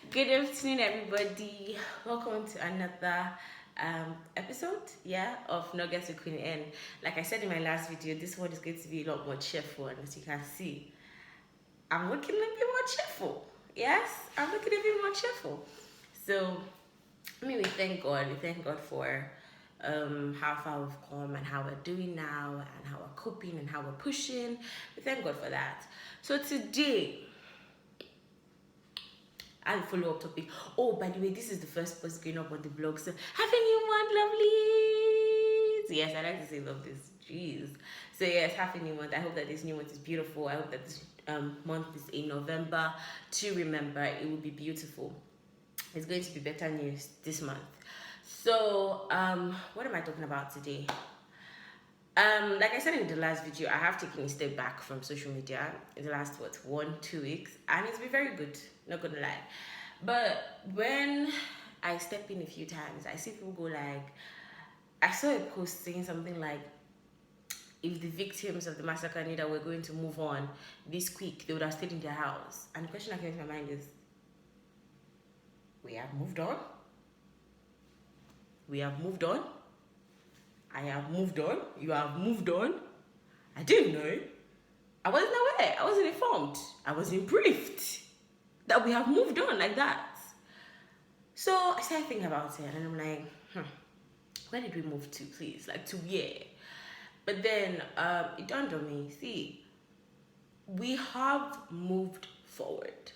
Good afternoon, everybody. Welcome to another episode, of Nuggets with Queen N. Like I said in my last video, this one is going to be a lot more cheerful, and as you can see, I'm looking a bit more cheerful. Yes, I'm looking a bit more cheerful. So, we thank God. We thank God for how far we've come and how we're doing now and how we're coping and how we're pushing. We thank God for that. So today, I have a follow-up topic. Oh, by the way, this is the first post going up on the blog. So happy new month, lovelies. Yes, I like to say lovelies. Jeez. So yes, happy new month. I hope that this new month is beautiful. I hope that this month is in November to remember. It will be beautiful. It's going to be better news this month. So what am I talking about today? Like I said in the last video, I have taken a step back from social media in the last 1-2 weeks, and it's been very good, not gonna lie. But when I step in a few times, I see people go like, I saw a post saying something like, if the victims of the massacre knew that we're going to move on this quick, they would have stayed in their house. And the question that came to my mind is, we have moved on? We have moved on? I have moved on. You have moved on. I didn't know. I wasn't aware. I wasn't informed. I wasn't briefed that we have moved on like that. So I started thinking about it, and I'm like, where did we move to, please? Like, to where? But then it dawned on me, see, we have moved forward.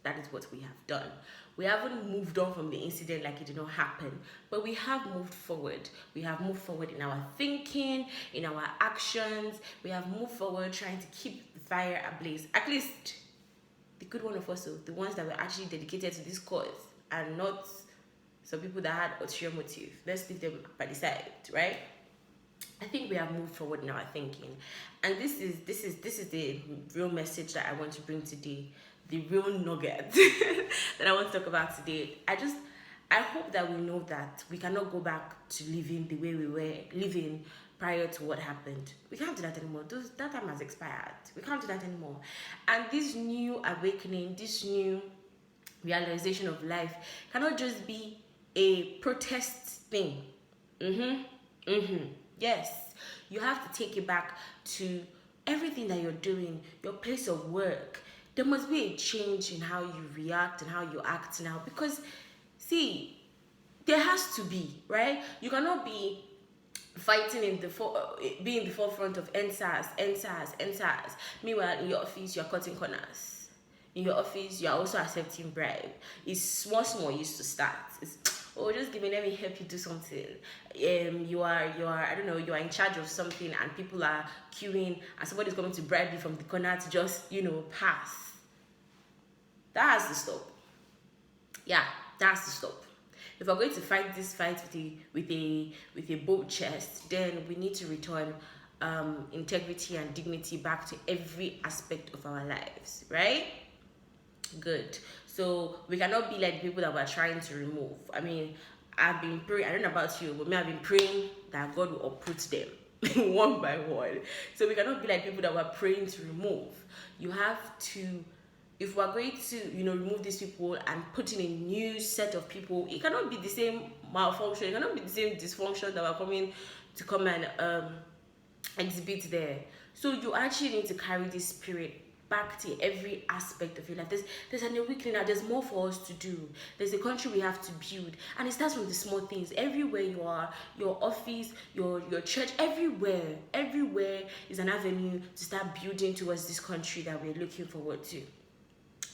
That is what we have done. We haven't moved on from the incident like it did not happen, but we have moved forward. We have moved forward in our thinking, in our actions. We have moved forward trying to keep the fire ablaze. At least the good one of us, so the ones that were actually dedicated to this cause and not some people that had ulterior motive. Let's leave them by the side, right? I think we have moved forward in our thinking, and this is the real message that I want to bring today, the real nugget that I want to talk about today. I hope that we know that we cannot go back to living the way we were living prior to what happened. We can't do that anymore. That time has expired. We can't do that anymore. And this new awakening, this new realization of life cannot just be a protest thing. Yes, you have to take it back to everything that you're doing, your place of work. There must be a change in how you react and how you act now, because see, there has to be, right? You cannot be fighting be in the forefront of NSAS. Meanwhile, in your office, you're cutting corners. In your office, you're also accepting bribe. It's small used to start. It's, oh, just give me, let me help you do something. You are I don't know, you are in charge of something and people are queuing and somebody's coming to bribe you from the corner to just, pass. That has to stop. Yeah, that has to stop. If we're going to fight this fight with a bold chest, then we need to return integrity and dignity back to every aspect of our lives, right? Good. So we cannot be like the people that we're trying to remove. I mean, I've been praying, I don't know about you, but me, I've been praying that God will uproot them one by one. So we cannot be like people that we're praying to remove. You have to, if we're going to, remove these people and put in a new set of people, it cannot be the same malfunction, it cannot be the same dysfunction that we're coming to come and exhibit there. So you actually need to carry this spirit back to every aspect of your life. There's an awakening now. There's more for us to do. There's a country we have to build, and it starts from the small things. Everywhere you are, your office, your church, everywhere is an avenue to start building towards this country that we're looking forward to.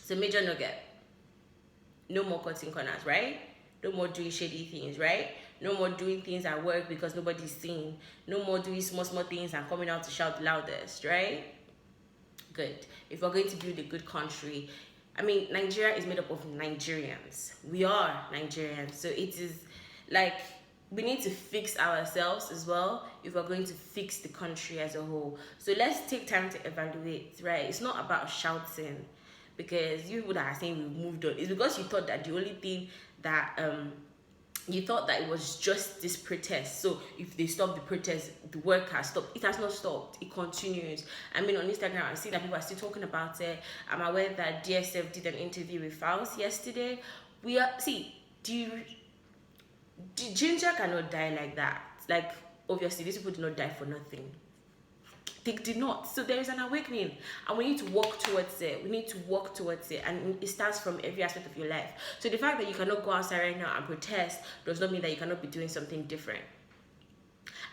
So major nugget. No more cutting corners, right? No more doing shady things, right? No more doing things at work because nobody's seeing. No more doing small things and coming out to shout the loudest, right? Good. If we're going to build a good country, I mean, Nigeria is made up of Nigerians. We are Nigerians. So it is like we need to fix ourselves as well if we're going to fix the country as a whole. So let's take time to evaluate, right? It's not about shouting, because you people that are saying we've moved on, it's because you thought that the only thing that you thought that it was just this protest. So if they stop the protest, the work has stopped. It has not stopped. It continues. I mean, on Instagram, I see that people are still talking about it. I'm aware that DSF did an interview with Faust yesterday. We are Ginger cannot die like that. Like, obviously, these people did not die for nothing. They did not. So there is an awakening, and we need to walk towards it. We need to walk towards it, and it starts from every aspect of your life. So the fact that you cannot go outside right now and protest does not mean that you cannot be doing something different.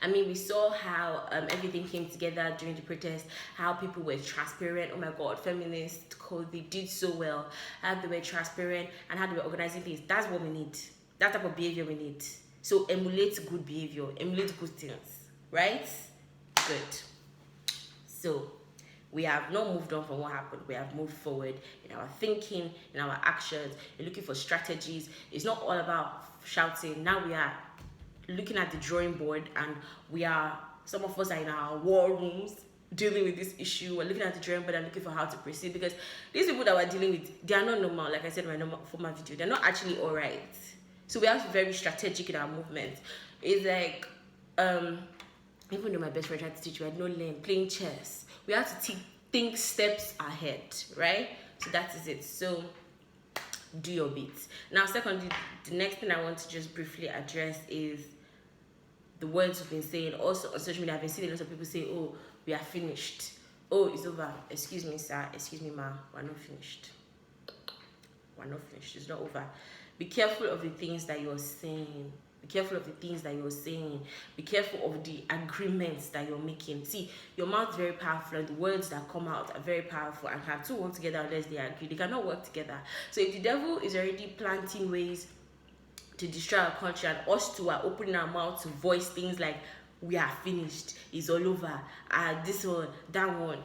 I mean, we saw how everything came together during the protest, how people were transparent. Oh my God, feminists, they did so well. How they were transparent and how they were organizing things. That's what we need. That type of behavior we need. So emulate good behavior, emulate good things, right? Good. So we have not moved on from what happened. We have moved forward in our thinking, in our actions. We're looking for strategies. It's not all about shouting. Now we are looking at the drawing board, and some of us are in our war rooms dealing with this issue. We're looking at the drawing board and looking for how to proceed, because these people that we're dealing with, they are not normal. Like I said in my former video, they're not actually all right. So we have to be very strategic in our movement. It's like, even though my best friend tried to teach me, I had no learn playing chess. We have to think steps ahead, right? So that is it. So do your bit. Now, secondly, the next thing I want to just briefly address is the words we've been saying. Also on social media, I've been seeing a lot of people say, "Oh, we are finished. Oh, it's over. Excuse me, sir. Excuse me, ma. We're not finished. We're not finished. It's not over." Be careful of the things that you're saying. Be careful of the things that you're saying. Be careful of the agreements that you're making. See, your mouth is very powerful, and the words that come out are very powerful, and can two work together unless they agree. They cannot work together. So if the devil is already planting ways to destroy our country, and us two are opening our mouth to voice things like, we are finished, it's all over, this one, that one.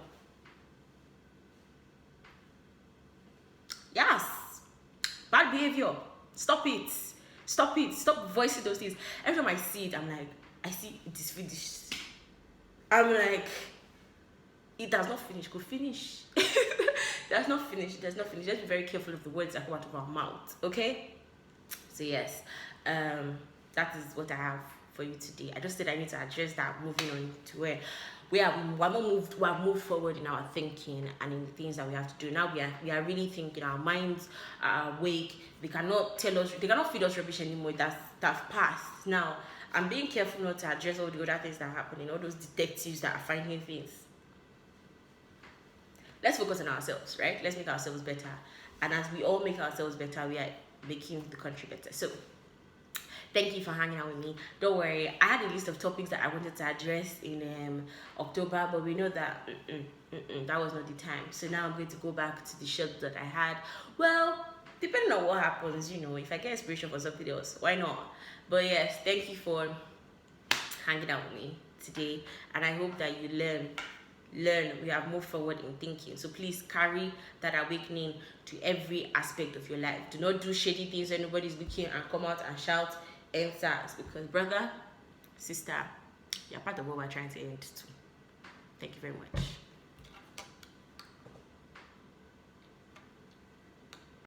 Yes, bad behavior. Stop it. Stop it. Stop voicing those things. Every time I see it, I'm like, I see it is finished. I'm like, it does not finish. Go finish. That's not finished. That's not finished. Just be very careful of the words that come out of our mouth. Okay? So yes, that is what I have for you today. I just said I need to address that, moving on to where we have moved forward in our thinking and in the things that we have to do. Now we are really thinking. Our minds are awake. They cannot feed us rubbish anymore. That's passed. Now I'm being careful not to address all the other things that are happening, all those detectives that are finding things. Let's focus on ourselves, right? Let's make ourselves better. And as we all make ourselves better, we are making the country better. So thank you for hanging out with me. Don't worry, I had a list of topics that I wanted to address in October, but we know that that was not the time. So now I'm going to go back to the shelf that I had. Well, depending on what happens, if I get inspiration for something else, why not? But yes, thank you for hanging out with me today, and I hope that you learn. We have moved forward in thinking. So please carry that awakening to every aspect of your life. Do not do shady things when nobody's looking and come out and shout EndSARS, because brother, sister, you're part of what we're trying to end to. Thank you very much.